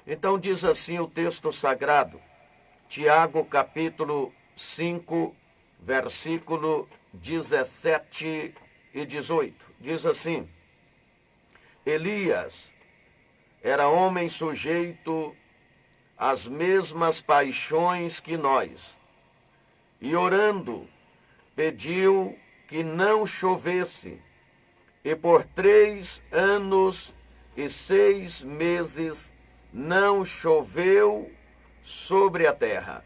Então diz assim o texto sagrado, Tiago capítulo 5, versículo 17 e 18. Diz assim: Elias era homem sujeito às mesmas paixões que nós, e orando, pediu que não chovesse, e por 3 anos e 6 meses não choveu sobre a terra.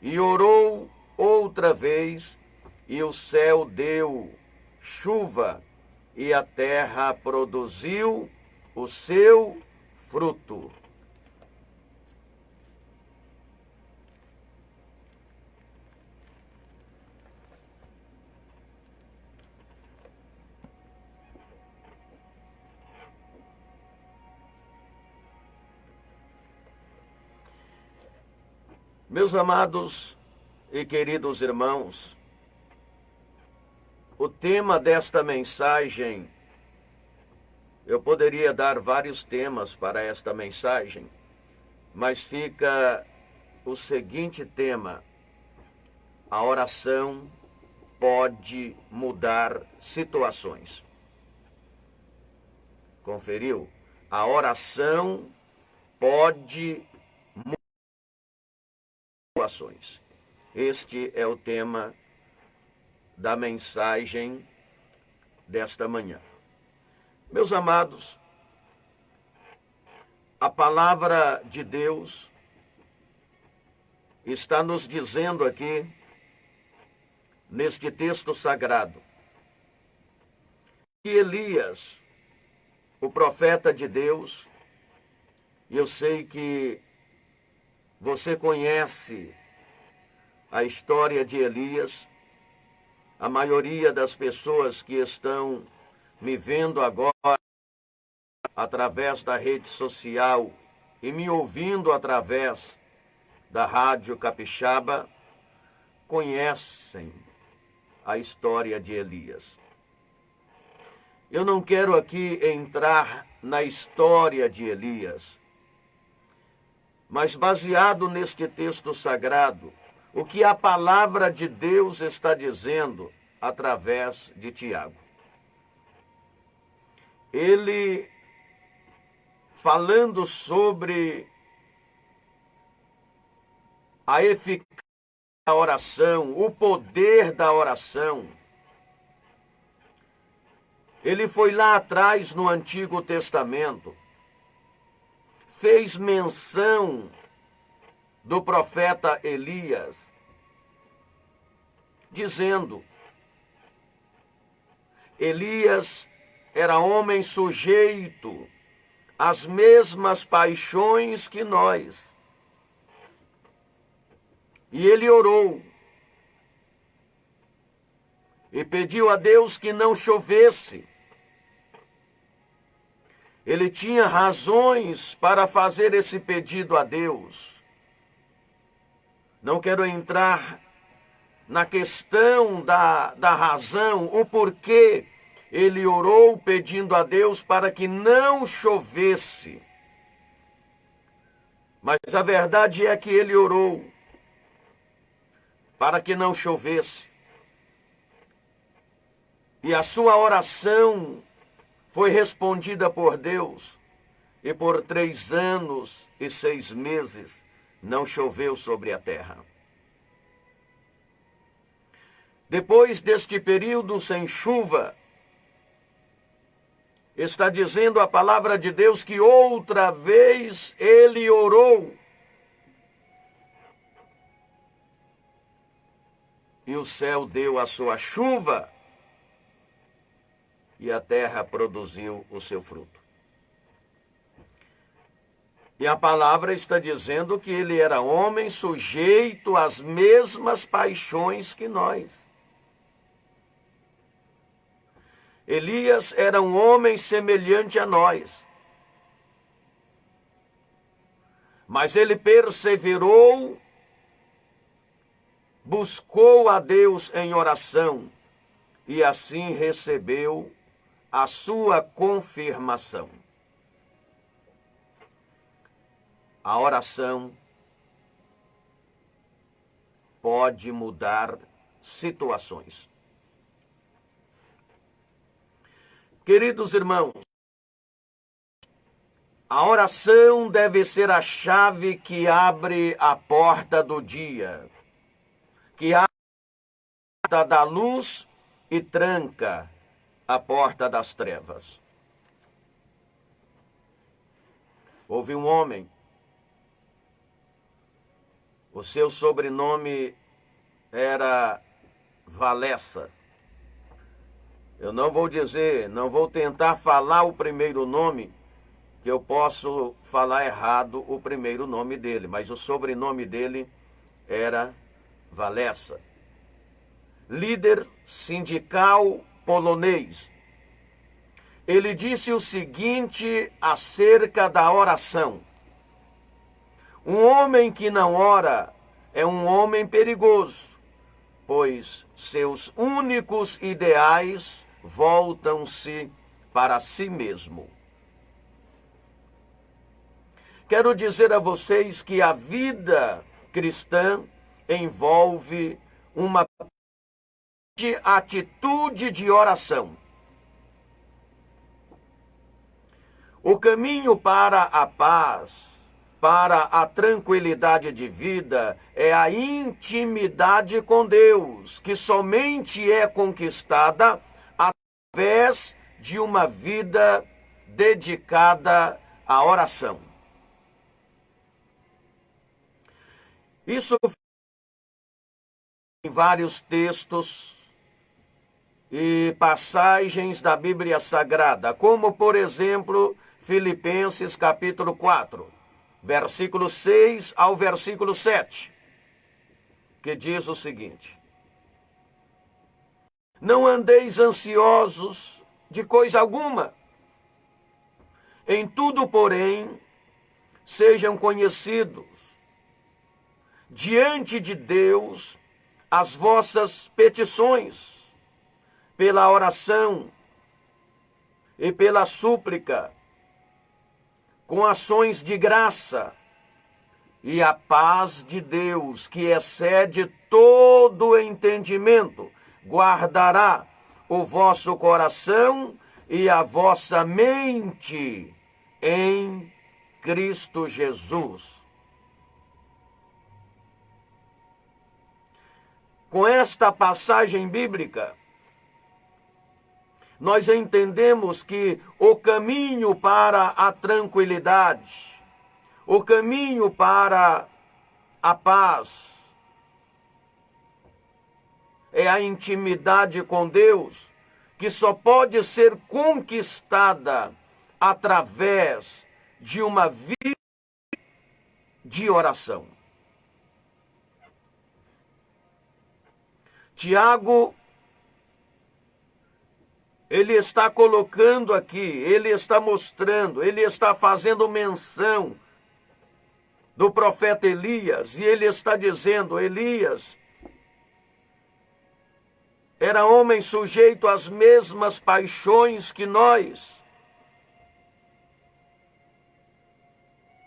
E orou outra vez, e o céu deu chuva, e a terra produziu o seu fruto. Meus amados e queridos irmãos, o tema desta mensagem, eu poderia dar vários temas para esta mensagem, mas fica o seguinte tema: a oração pode mudar situações. Conferiu? A oração pode mudar situações. Este é o tema da mensagem desta manhã. Meus amados, a palavra de Deus está nos dizendo aqui, neste texto sagrado, que Elias, o profeta de Deus, e eu sei que você conhece a história de Elias, a maioria das pessoas que estão me vendo agora através da rede social e me ouvindo através da Rádio Capixaba, conhecem a história de Elias. Eu não quero aqui entrar na história de Elias, mas baseado neste texto sagrado, o que a palavra de Deus está dizendo através de Tiago. Ele, falando sobre a eficácia da oração, o poder da oração, ele foi lá atrás no Antigo Testamento, fez menção do profeta Elias, dizendo: Elias era homem sujeito às mesmas paixões que nós. E ele orou e pediu a Deus que não chovesse. Ele tinha razões para fazer esse pedido a Deus. Não quero entrar na questão da razão, o porquê ele orou pedindo a Deus para que não chovesse. Mas a verdade é que ele orou para que não chovesse. E a sua oração foi respondida por Deus, e por 3 anos e 6 meses não choveu sobre a terra. Depois deste período sem chuva, está dizendo a palavra de Deus que outra vez ele orou. E o céu deu a sua chuva, e a terra produziu o seu fruto. E a palavra está dizendo que ele era homem sujeito às mesmas paixões que nós. Elias era um homem semelhante a nós. Mas ele perseverou, buscou a Deus em oração e assim recebeu a sua confirmação. a oração pode mudar situações. Queridos irmãos, a oração deve ser a chave que abre a porta do dia, que abre a porta da luz e tranca a porta das trevas. Houve um homem, o seu sobrenome era Valessa. Eu não vou tentar falar o primeiro nome, que eu posso falar errado o primeiro nome dele, mas o sobrenome dele era Valessa. Líder sindical polonês. Ele disse o seguinte acerca da oração: um homem que não ora é um homem perigoso, pois seus únicos ideais voltam-se para si mesmo. Quero dizer a vocês que a vida cristã envolve uma atitude de oração. O caminho para a paz, para a tranquilidade de vida, é a intimidade com Deus, que somente é conquistada através de uma vida dedicada à oração. Isso em vários textos e passagens da Bíblia Sagrada, como, por exemplo, Filipenses capítulo 4, versículo 6 ao versículo 7, que diz o seguinte: não andeis ansiosos de coisa alguma, em tudo, porém, sejam conhecidos diante de Deus as vossas petições, pela oração e pela súplica, com ações de graça, e a paz de Deus, que excede todo entendimento, guardará o vosso coração e a vossa mente em Cristo Jesus. Com esta passagem bíblica, nós entendemos que o caminho para a tranquilidade, o caminho para a paz, é a intimidade com Deus, que só pode ser conquistada através de uma vida de oração. Tiago, ele está colocando aqui, ele está mostrando, ele está fazendo menção do profeta Elias, e ele está dizendo: Elias era homem sujeito às mesmas paixões que nós.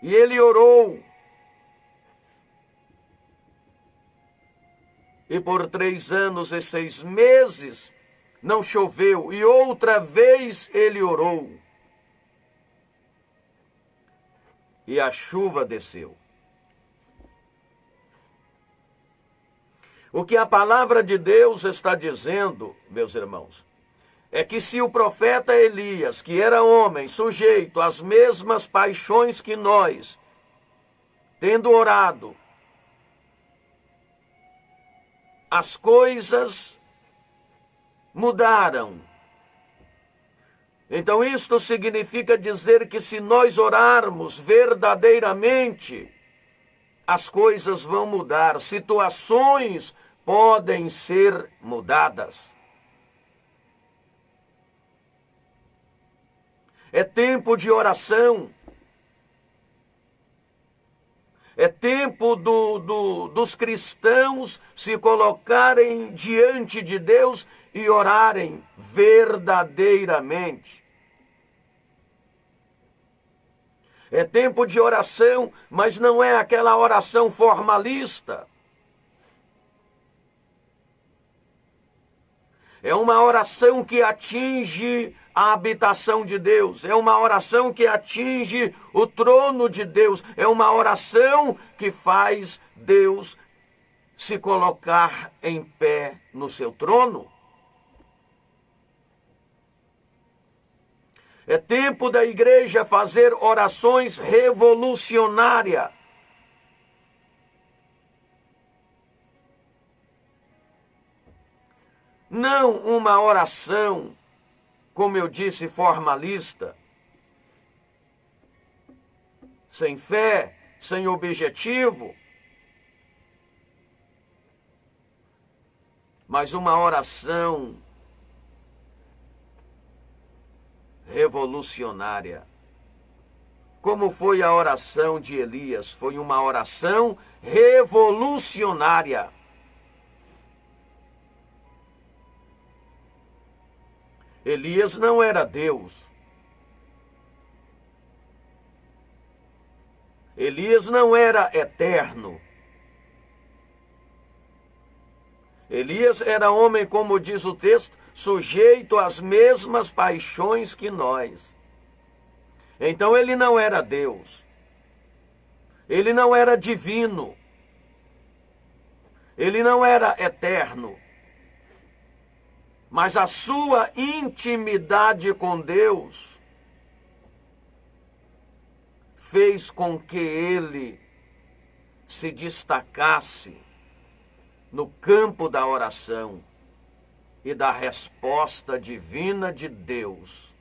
E ele orou. E por 3 anos e 6 meses não choveu, e outra vez ele orou. E a chuva desceu. O que a palavra de Deus está dizendo, meus irmãos, é que se o profeta Elias, que era homem sujeito às mesmas paixões que nós, tendo orado, as coisas mudaram. Então isto significa dizer que se nós orarmos verdadeiramente, as coisas vão mudar, situações podem ser mudadas. É tempo de oração. É tempo dos cristãos se colocarem diante de Deus e orarem verdadeiramente. É tempo de oração, mas não é aquela oração formalista. É uma oração que atinge a habitação de Deus. É uma oração que atinge o trono de Deus. É uma oração que faz Deus se colocar em pé no seu trono. É tempo da igreja fazer orações revolucionárias. Não uma oração, como eu disse, formalista, sem fé, sem objetivo, mas uma oração revolucionária. Como foi a oração de Elias? Foi uma oração revolucionária. Elias não era Deus. Elias não era eterno. Elias era homem, como diz o texto, sujeito às mesmas paixões que nós. Então ele não era Deus. Ele não era divino. Ele não era eterno. Mas a sua intimidade com Deus fez com que ele se destacasse no campo da oração e da resposta divina de Deus.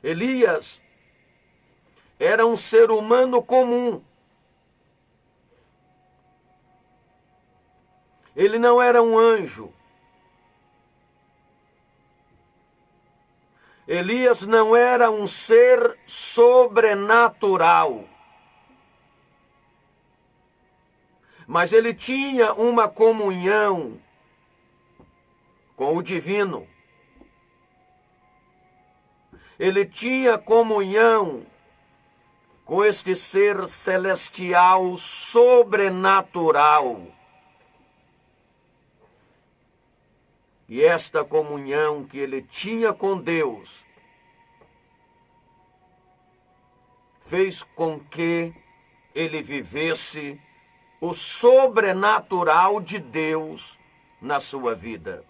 Elias era um ser humano comum. Ele não era um anjo. Elias não era um ser sobrenatural. Mas ele tinha uma comunhão com o divino. Ele tinha comunhão com este ser celestial sobrenatural. E esta comunhão que ele tinha com Deus fez com que ele vivesse o sobrenatural de Deus na sua vida.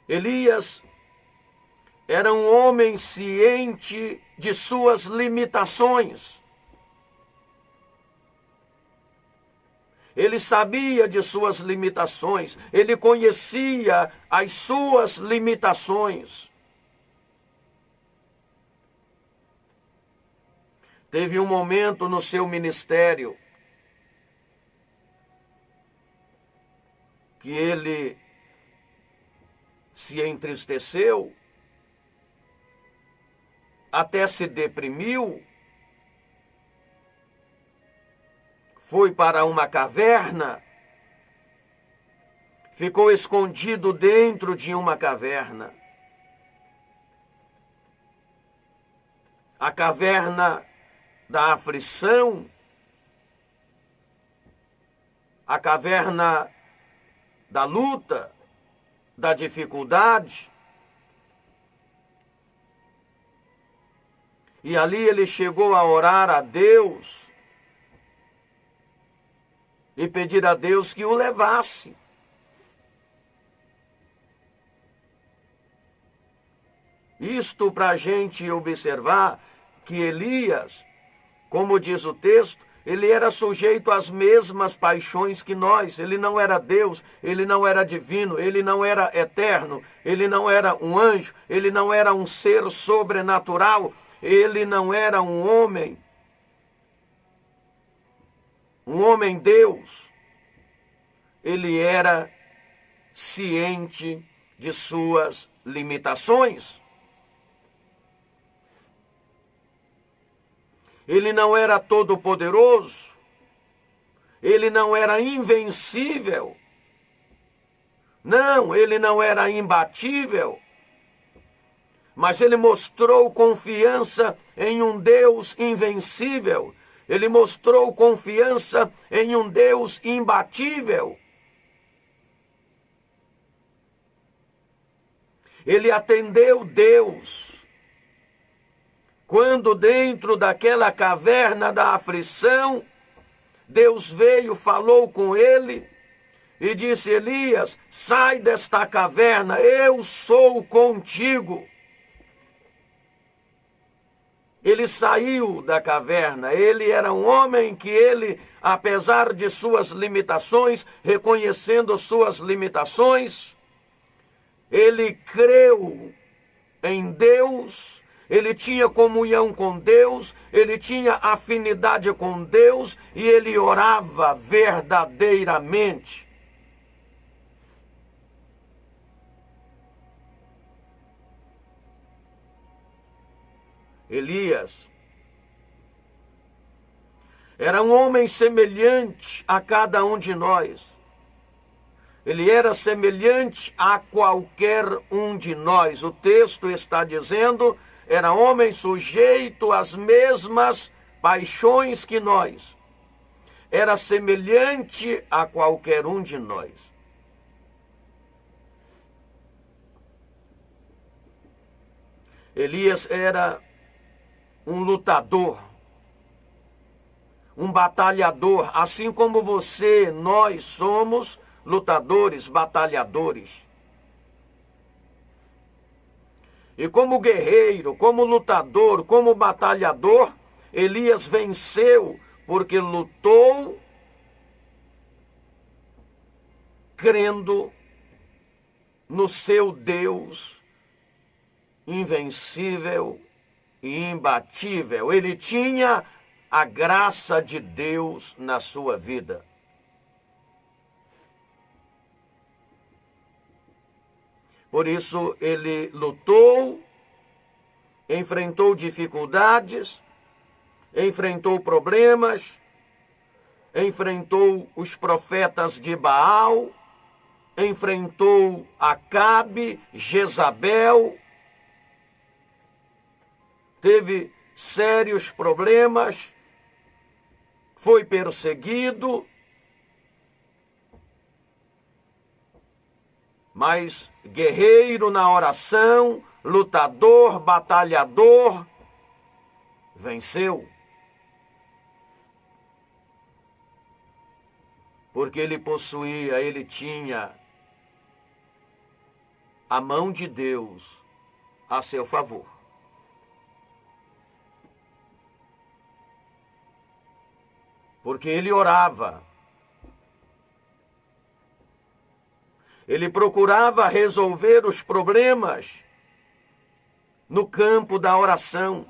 Elias era um homem ciente de suas limitações. Ele sabia de suas limitações, ele conhecia as suas limitações. Teve um momento no seu ministério que ele se entristeceu, até se deprimiu, foi para uma caverna, ficou escondido dentro de uma caverna. A caverna da aflição, a caverna da luta, da dificuldade. E ali ele chegou a orar a Deus e pedir a Deus que o levasse. Isto para a gente observar que Elias, como diz o texto, ele era sujeito às mesmas paixões que nós. Ele não era Deus, ele não era divino, ele não era eterno, ele não era um anjo, ele não era um ser sobrenatural, ele não era um homem Deus. Ele era ciente de suas limitações. Ele não era todo-poderoso, ele não era invencível, Não, ele não era imbatível, mas ele mostrou confiança em um Deus invencível. Ele mostrou confiança em um Deus imbatível. Ele atendeu Deus. Quando dentro daquela caverna da aflição, Deus veio, falou com ele e disse: Elias, sai desta caverna, eu sou contigo. Ele saiu da caverna. Ele era um homem que apesar de suas limitações, reconhecendo suas limitações, ele creu em Deus, ele tinha comunhão com Deus, ele tinha afinidade com Deus e ele orava verdadeiramente. Elias era um homem semelhante a cada um de nós. Ele era semelhante a qualquer um de nós. O texto está dizendo, era homem sujeito às mesmas paixões que nós. Era semelhante a qualquer um de nós. Elias era um lutador, um batalhador, assim como você, nós somos lutadores, batalhadores. E como guerreiro, como lutador, como batalhador, Elias venceu porque lutou crendo no seu Deus invencível e imbatível. Ele tinha a graça de Deus na sua vida. Por isso ele lutou, enfrentou dificuldades, enfrentou problemas, enfrentou os profetas de Baal, enfrentou Acabe, Jezabel, teve sérios problemas, foi perseguido, mas guerreiro na oração, lutador, batalhador, venceu. Porque ele tinha a mão de Deus a seu favor. Porque ele orava. Ele procurava resolver os problemas no campo da oração.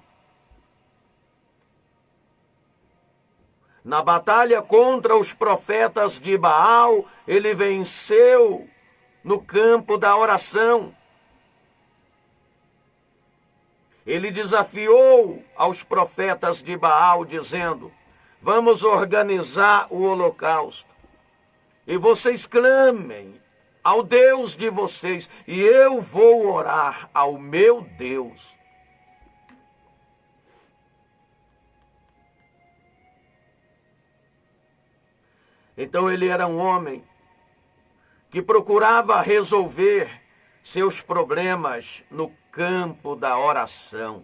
Na batalha contra os profetas de Baal, ele venceu no campo da oração. Ele desafiou aos profetas de Baal, dizendo: vamos organizar o holocausto. E vocês clamem ao Deus de vocês, e eu vou orar ao meu Deus. Então ele era um homem que procurava resolver seus problemas no campo da oração.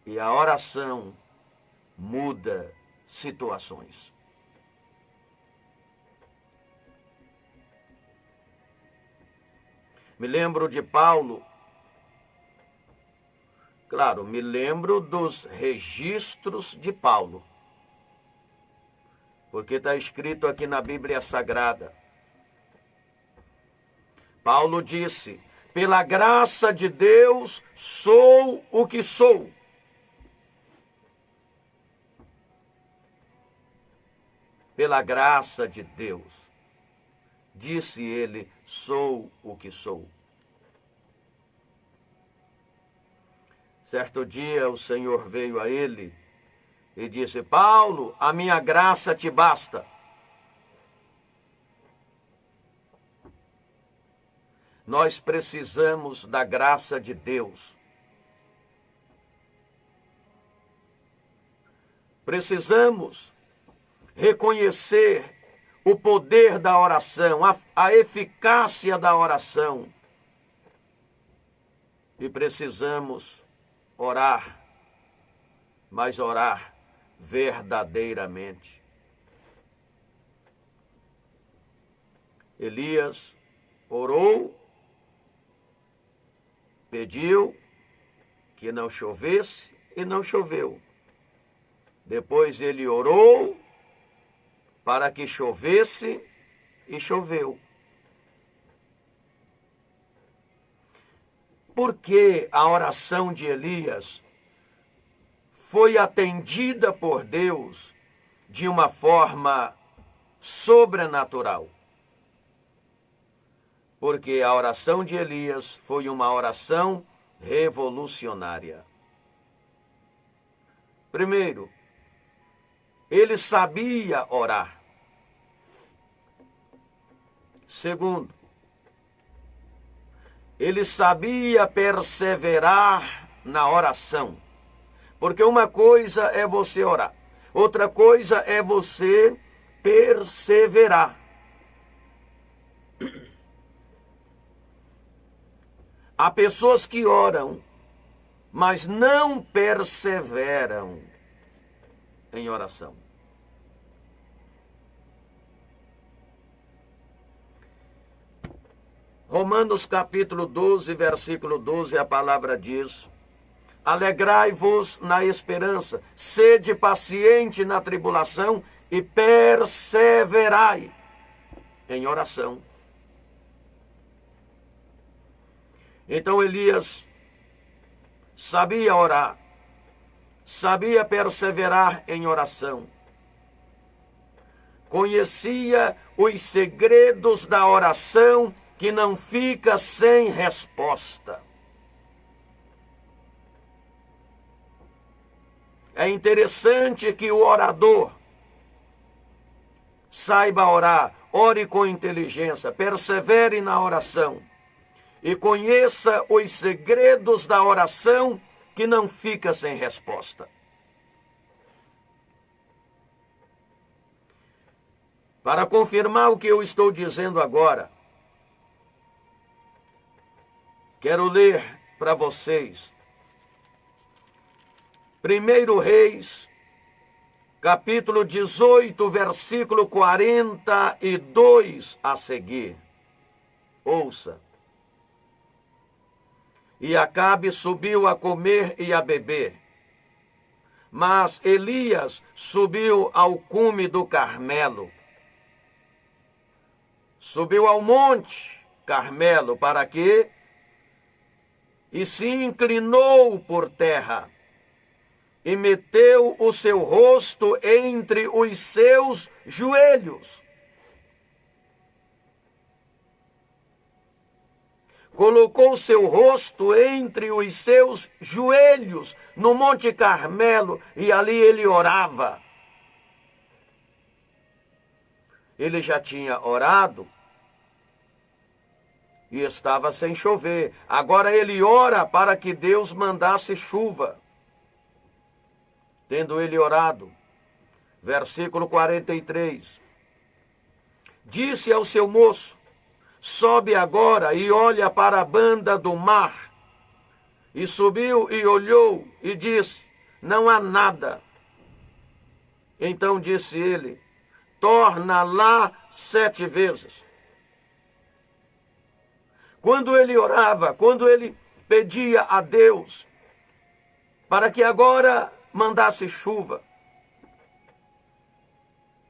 E a oração muda situações. Me lembro de Paulo. Claro, me lembro dos registros de Paulo. Porque está escrito aqui na Bíblia Sagrada. Paulo disse: pela graça de Deus sou o que sou. Pela graça de Deus, disse ele, sou o que sou. Certo dia o Senhor veio a ele e disse: Paulo, a minha graça te basta. nós precisamos da graça de Deus. Precisamos reconhecer o poder da oração, a eficácia da oração. E precisamos orar, mas orar verdadeiramente. Elias orou, pediu que não chovesse e não choveu. Depois ele orou para que chovesse e choveu. Por que a oração de Elias foi atendida por Deus de uma forma sobrenatural? Porque a oração de Elias foi uma oração revolucionária. Primeiro, ele sabia orar. Segundo, ele sabia perseverar na oração. Porque uma coisa é você orar, outra coisa é você perseverar. Há pessoas que oram, mas não perseveram em oração. Romanos capítulo 12, versículo 12, a palavra diz: alegrai-vos na esperança, sede paciente na tribulação e perseverai em oração. Então Elias sabia orar, sabia perseverar em oração, conhecia os segredos da oração que não fica sem resposta. É interessante que o orador saiba orar, ore com inteligência, persevere na oração e conheça os segredos da oração que não fica sem resposta. Para confirmar o que eu estou dizendo agora, quero ler para vocês 1 Reis, capítulo 18, versículo 42 a seguir. Ouça. E Acabe subiu a comer e a beber. Mas Elias subiu ao cume do Carmelo. Subiu ao monte Carmelo, para quê? E se inclinou por terra, e meteu o seu rosto entre os seus joelhos. Colocou seu rosto entre os seus joelhos no Monte Carmelo, e ali ele orava. Ele já tinha orado e estava sem chover. Agora ele ora para que Deus mandasse chuva. Tendo ele orado, versículo 43, disse ao seu moço: sobe agora e olha para a banda do mar. E subiu e olhou e disse: não há nada. Então disse ele: torna lá 7 vezes. Quando ele orava, quando ele pedia a Deus para que agora mandasse chuva,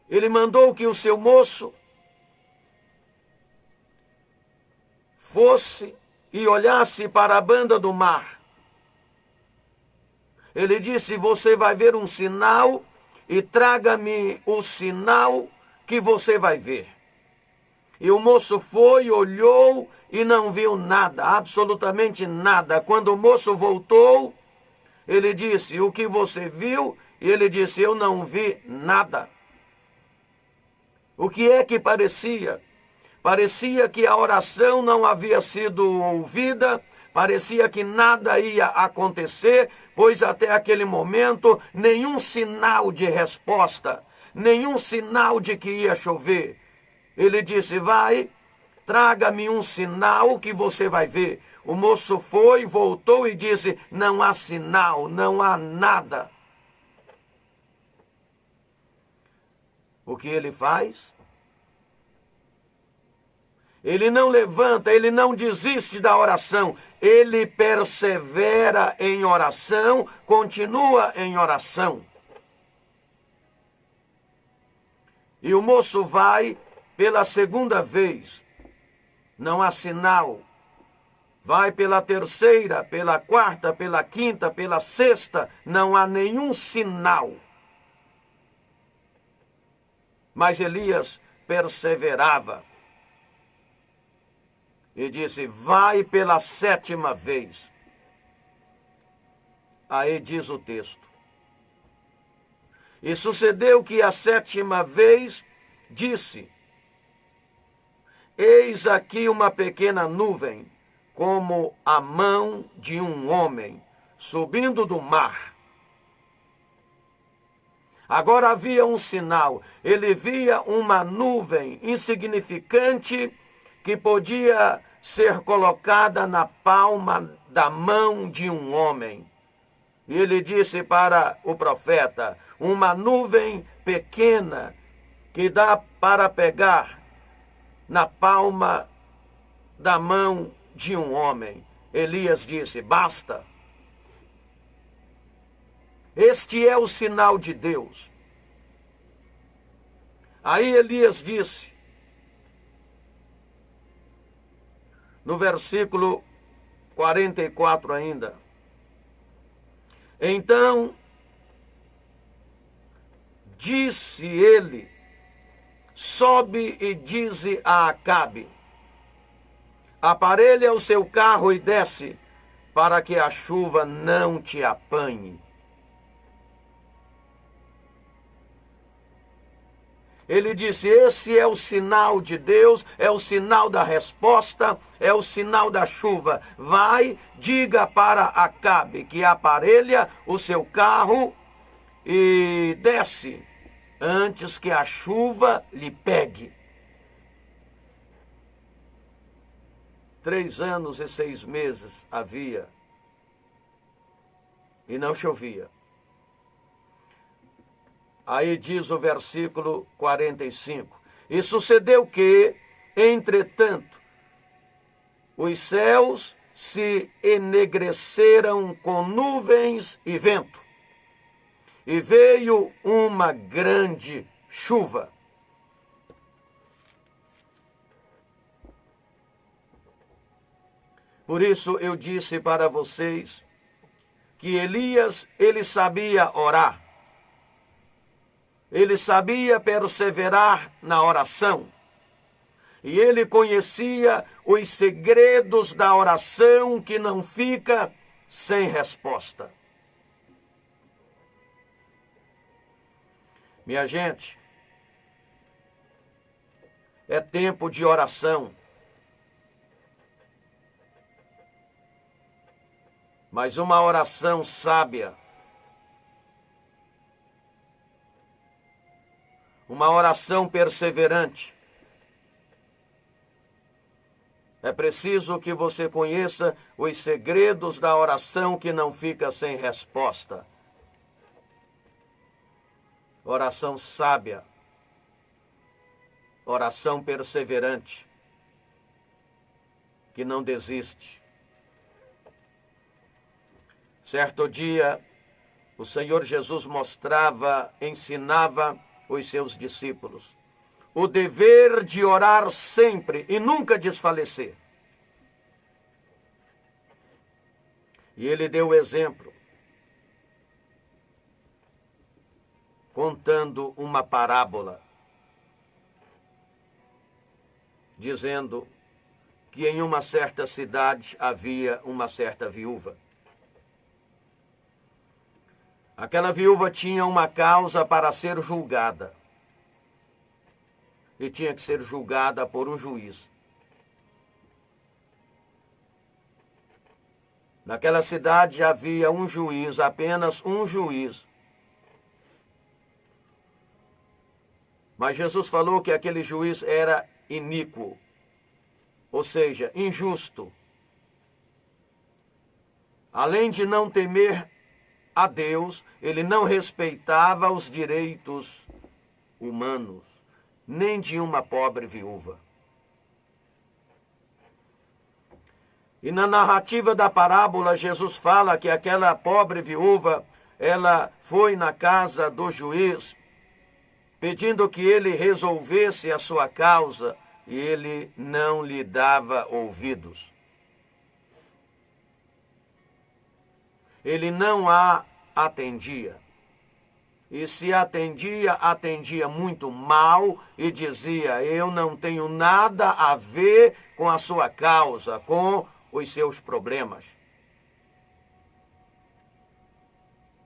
ele mandou que o seu moço fosse e olhasse para a banda do mar. Ele disse: você vai ver um sinal e traga-me o sinal que você vai ver. E o moço foi, olhou e não viu nada, absolutamente nada. Quando o moço voltou, ele disse: o que você viu? E ele disse: eu não vi nada. O que é que parecia? Parecia que a oração não havia sido ouvida, parecia que nada ia acontecer, pois até aquele momento nenhum sinal de resposta, nenhum sinal de que ia chover. Ele disse: vai, traga-me um sinal que você vai ver. O moço foi, voltou e disse: não há sinal, não há nada. O que ele faz? Ele não levanta, ele não desiste da oração, ele persevera em oração, continua em oração. E o moço vai pela segunda vez, não há sinal. Vai pela terceira, pela quarta, pela quinta, pela sexta, não há nenhum sinal. Mas Elias perseverava. E disse: vai pela sétima vez. Aí diz o texto: e sucedeu que a sétima vez disse: eis aqui uma pequena nuvem, como a mão de um homem, subindo do mar. Agora havia um sinal. Ele via uma nuvem insignificante que podia ser colocada na palma da mão de um homem. E ele disse para o profeta: uma nuvem pequena que dá para pegar na palma da mão de um homem. Elias disse: basta. Este é o sinal de Deus. Aí Elias disse, no versículo 44 ainda: então disse ele: sobe e dize a Acabe: aparelha o seu carro e desce, para que a chuva não te apanhe. Ele disse: esse é o sinal de Deus, é o sinal da resposta, é o sinal da chuva. Vai, diga para Acabe que aparelha o seu carro e desce, antes que a chuva lhe pegue. 3 anos e 6 meses havia, e não chovia. Aí diz o versículo 45: e sucedeu que, entretanto, os céus se enegreceram com nuvens e vento, e veio uma grande chuva. Por isso eu disse para vocês que Elias, ele sabia orar. Ele sabia perseverar na oração. E ele conhecia os segredos da oração que não fica sem resposta. Minha gente, é tempo de oração. Mas uma oração sábia. Uma oração perseverante. É preciso que você conheça os segredos da oração que não fica sem resposta. Oração sábia. Oração perseverante. Que não desiste. Certo dia, o Senhor Jesus ensinava os seus discípulos o dever de orar sempre e nunca desfalecer. E ele deu o exemplo, contando uma parábola, dizendo que em uma certa cidade havia uma certa viúva. Aquela viúva tinha uma causa para ser julgada. e tinha que ser julgada por um juiz. Naquela cidade havia um juiz, apenas um juiz. Mas Jesus falou que aquele juiz era iníquo, ou seja, injusto. Além de não temer a Deus, ele não respeitava os direitos humanos, nem de uma pobre viúva. E na narrativa da parábola, Jesus fala que aquela pobre viúva, ela foi na casa do juiz, pedindo que ele resolvesse a sua causa, e ele não lhe dava ouvidos. Ele não a atendia. E se atendia, atendia muito mal e dizia: eu não tenho nada a ver com a sua causa, com os seus problemas.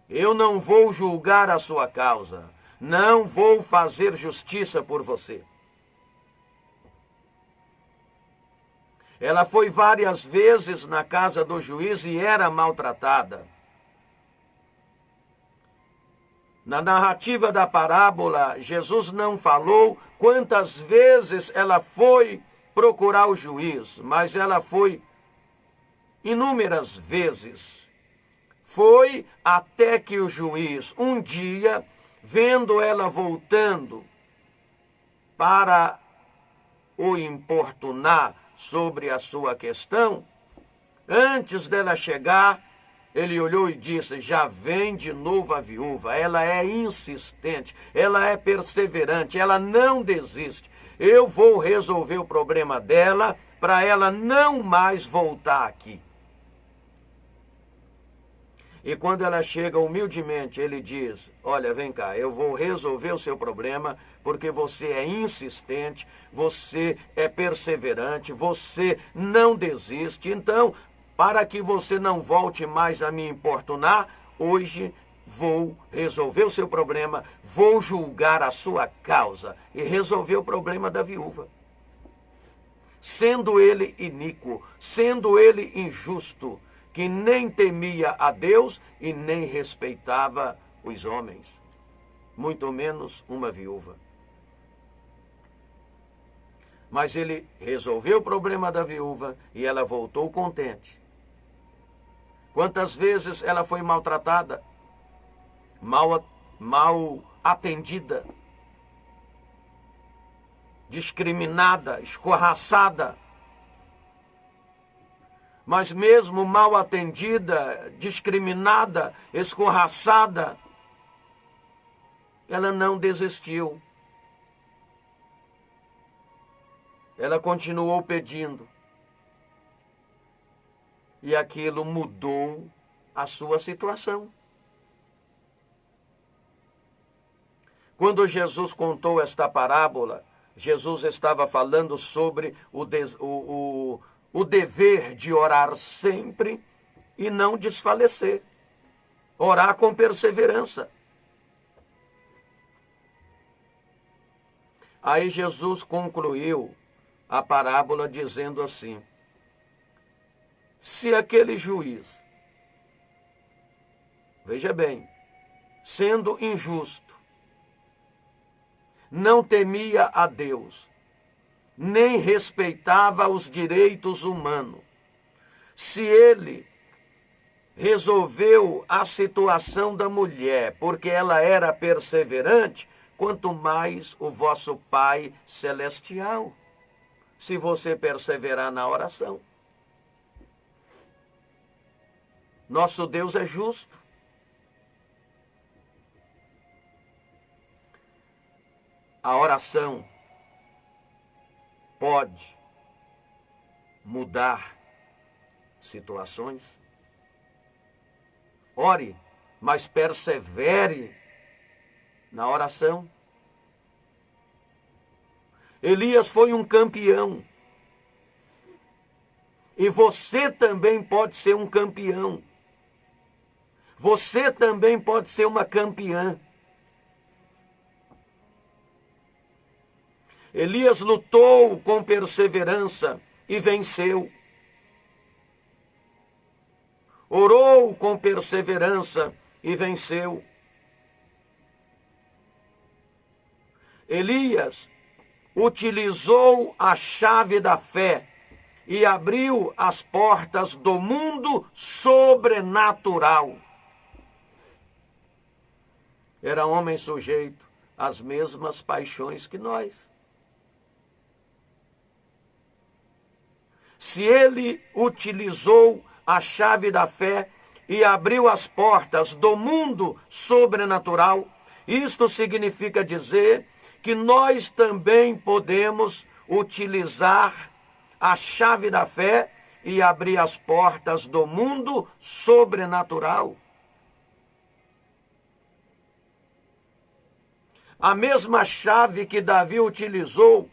Eu não vou julgar a sua causa. Não vou fazer justiça por você. Ela foi várias vezes na casa do juiz e era maltratada. Na narrativa da parábola, Jesus não falou quantas vezes ela foi procurar o juiz, mas ela foi inúmeras vezes. Foi até que o juiz, um dia, vendo ela voltando para o importunar sobre a sua questão, antes dela chegar, ele olhou e disse: já vem de novo a viúva. Ela é insistente, ela é perseverante, ela não desiste. Eu vou resolver o problema dela para ela não mais voltar aqui. E quando ela chega humildemente, ele diz: olha, vem cá, eu vou resolver o seu problema, porque você é insistente, você é perseverante, você não desiste. Então, para que você não volte mais a me importunar, hoje vou resolver o seu problema, vou julgar a sua causa e resolver o problema da viúva. Sendo ele iníquo, sendo ele injusto, que nem temia a Deus e nem respeitava os homens, muito menos uma viúva. Mas ele resolveu o problema da viúva e ela voltou contente. Quantas vezes ela foi maltratada, mal atendida, discriminada, escorraçada. Mas mesmo mal atendida, discriminada, escorraçada, ela não desistiu. Ela continuou pedindo. E aquilo mudou a sua situação. Quando Jesus contou esta parábola, Jesus estava falando sobre o dever de orar sempre e não desfalecer. Orar com perseverança. Aí Jesus concluiu a parábola dizendo assim: se aquele juiz, veja bem, sendo injusto, não temia a Deus, nem respeitava os direitos humanos, se ele resolveu a situação da mulher porque ela era perseverante, quanto mais o vosso Pai Celestial, se você perseverar na oração. Nosso Deus é justo. A oração pode mudar situações. Ore, mas persevere na oração. Elias foi um campeão. E você também pode ser um campeão. Você também pode ser uma campeã. Elias lutou com perseverança e venceu. Orou com perseverança e venceu. Elias utilizou a chave da fé e abriu as portas do mundo sobrenatural. Era homem sujeito às mesmas paixões que nós. Se ele utilizou a chave da fé e abriu as portas do mundo sobrenatural, isto significa dizer que nós também podemos utilizar a chave da fé e abrir as portas do mundo sobrenatural. A mesma chave que Davi utilizou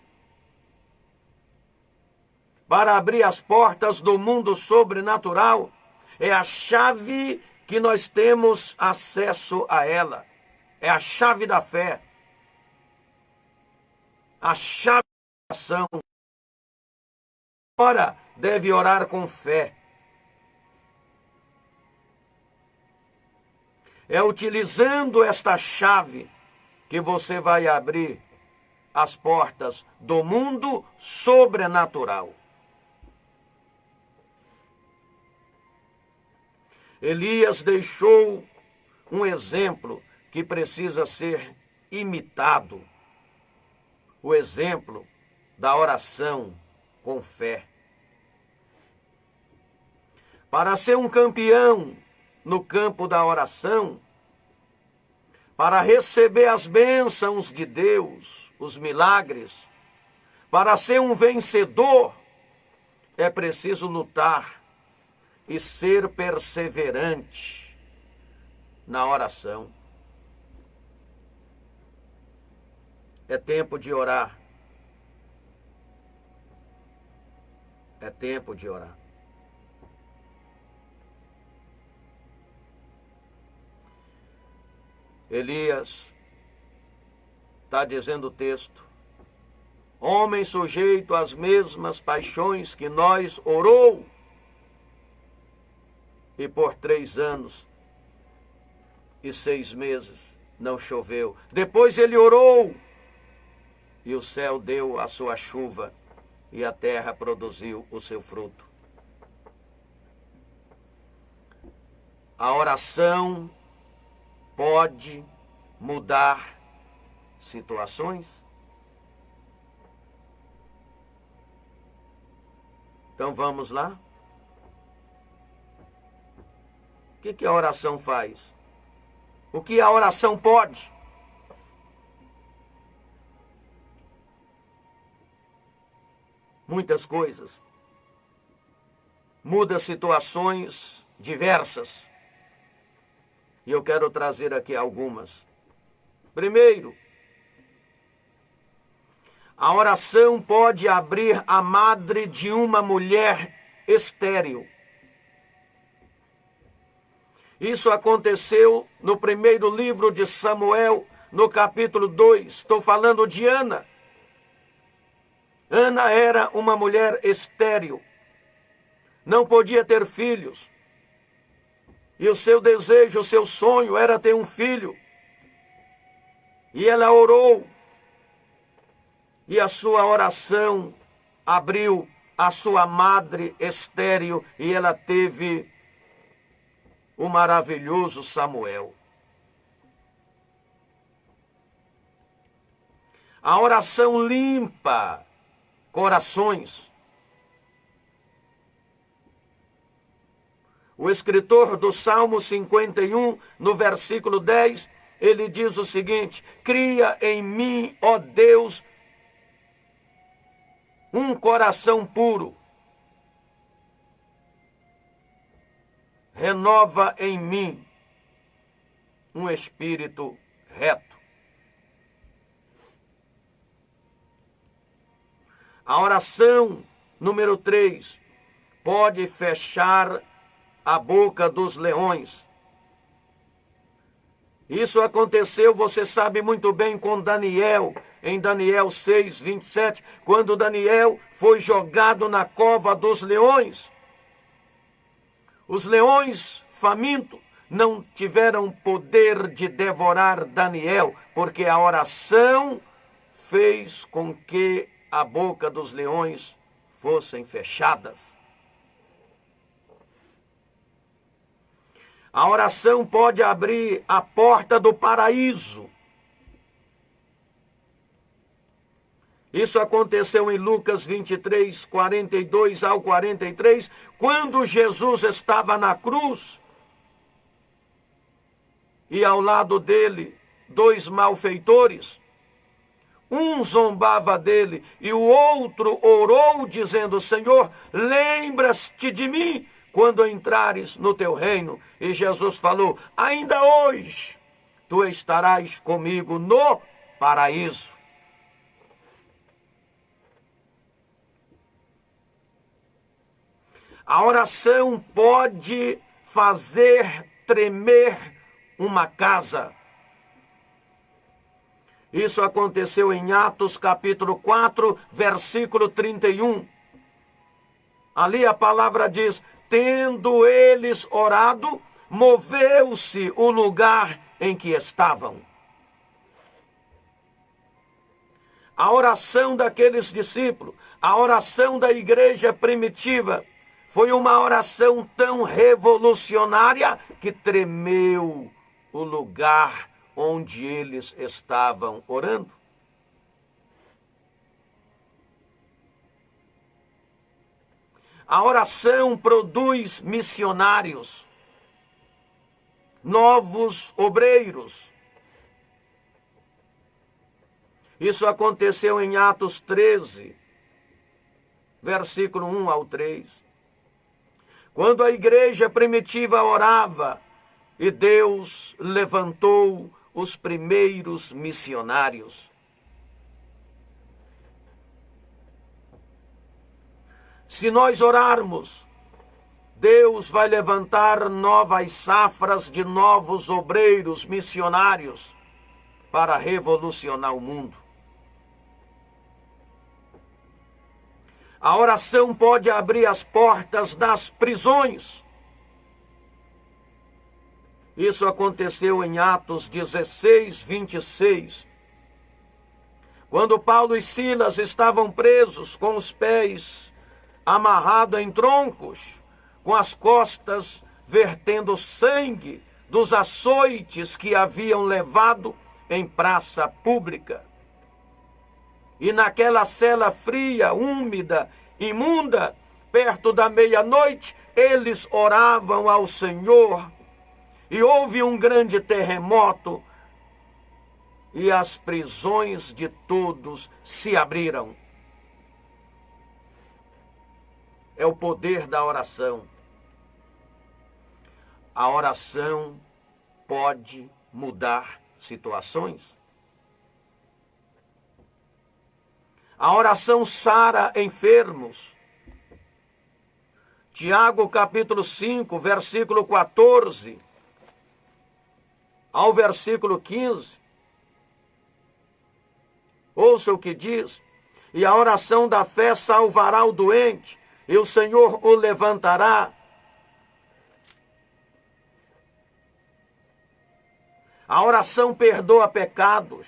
para abrir as portas do mundo sobrenatural é a chave que nós temos acesso a ela. É a chave da fé. A chave da oração. Ora, deve orar com fé. É utilizando esta chave que você vai abrir as portas do mundo sobrenatural. Elias deixou um exemplo que precisa ser imitado. O exemplo da oração com fé. Para ser um campeão no campo da oração, para receber as bênçãos de Deus, os milagres, para ser um vencedor, é preciso lutar e ser perseverante na oração. É tempo de orar. É tempo de orar. Elias está dizendo o texto: homem sujeito às mesmas paixões que nós, orou, e por 3 anos e 6 meses não choveu. Depois ele orou, e o céu deu a sua chuva, e a terra produziu o seu fruto. A oração pode mudar situações? Então vamos lá? O que a oração faz? O que a oração pode? Muitas coisas. Muda situações diversas. E eu quero trazer aqui algumas. Primeiro, a oração pode abrir a madre de uma mulher estéril. Isso aconteceu no primeiro livro de Samuel, no capítulo 2. Estou falando de Ana. Ana era uma mulher estéril. Não podia ter filhos. E o seu desejo, o seu sonho era ter um filho. E ela orou. E a sua oração abriu a sua madre estéril. E ela teve o maravilhoso Samuel. A oração limpa corações. O escritor do Salmo 51, no versículo 10, ele diz o seguinte: cria em mim, ó Deus, um coração puro. Renova em mim um espírito reto. A oração número 3 pode fechar a boca dos leões. Isso aconteceu, você sabe muito bem, com Daniel em Daniel 6, 27, quando Daniel foi jogado na cova dos leões. Os leões famintos não tiveram poder de devorar Daniel, porque a oração fez com que a boca dos leões fossem fechadas. A oração pode abrir a porta do paraíso. Isso aconteceu em Lucas 23, 42 ao 43, quando Jesus estava na cruz e ao lado dele 2 malfeitores. Um zombava dele e o outro orou dizendo: Senhor, lembra-te de mim quando entrares no teu reino. E Jesus falou: ainda hoje tu estarás comigo no paraíso. A oração pode fazer tremer uma casa. Isso aconteceu em Atos capítulo 4, versículo 31. Ali a palavra diz: tendo eles orado, moveu-se o lugar em que estavam. A oração daqueles discípulos, a oração da igreja primitiva, foi uma oração tão revolucionária que tremeu o lugar onde eles estavam orando. A oração produz missionários, novos obreiros. Isso aconteceu em Atos 13, versículo 1 ao 3. Quando a igreja primitiva orava, e Deus levantou os primeiros missionários. Se nós orarmos, Deus vai levantar novas safras de novos obreiros missionários para revolucionar o mundo. A oração pode abrir as portas das prisões. Isso aconteceu em Atos 16, 26. Quando Paulo e Silas estavam presos com os pés amarrados em troncos, com as costas vertendo sangue dos açoites que haviam levado em praça pública. E naquela cela fria, úmida, imunda, perto da meia-noite, eles oravam ao Senhor. E houve um grande terremoto e as prisões de todos se abriram. É o poder da oração. A oração pode mudar situações. A oração sara enfermos. Tiago capítulo 5, versículo 14 ao versículo 15. Ouça o que diz: e a oração da fé salvará o doente, e o Senhor o levantará. A oração perdoa pecados.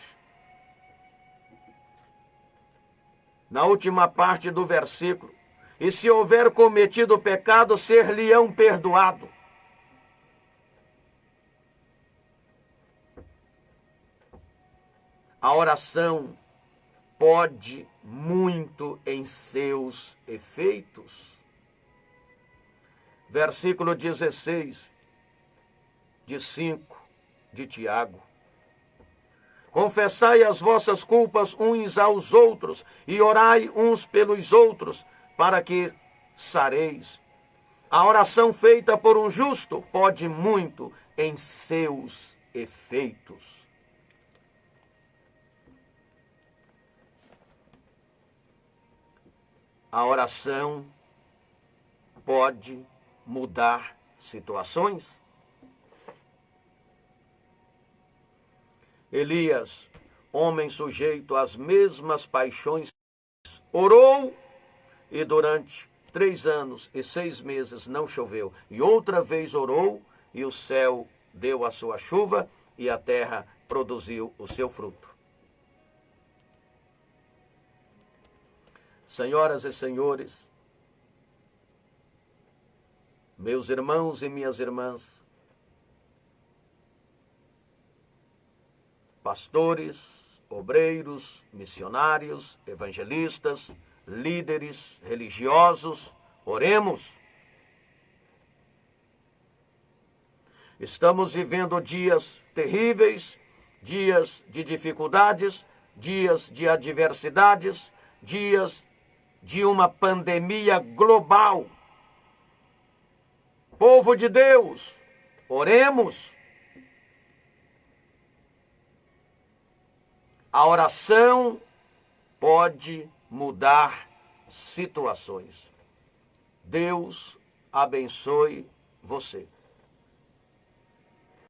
Na última parte do versículo: e se houver cometido pecado, ser-lhe-ão perdoado. A oração pode muito em seus efeitos. Versículo 16, de 5, de Tiago. Confessai as vossas culpas uns aos outros e orai uns pelos outros, para que sareis. A oração feita por um justo pode muito em seus efeitos. A oração pode mudar situações. Elias homem sujeito às mesmas paixões, orou e durante 3 anos e 6 meses não choveu. E outra vez orou e o céu deu a sua chuva e a terra produziu o seu fruto. Senhoras e senhores, meus irmãos e minhas irmãs, pastores, obreiros, missionários, evangelistas, líderes religiosos, oremos. Estamos vivendo dias terríveis, dias de dificuldades, dias de adversidades, dias de uma pandemia global. Povo de Deus, oremos. A oração pode mudar situações. Deus abençoe você.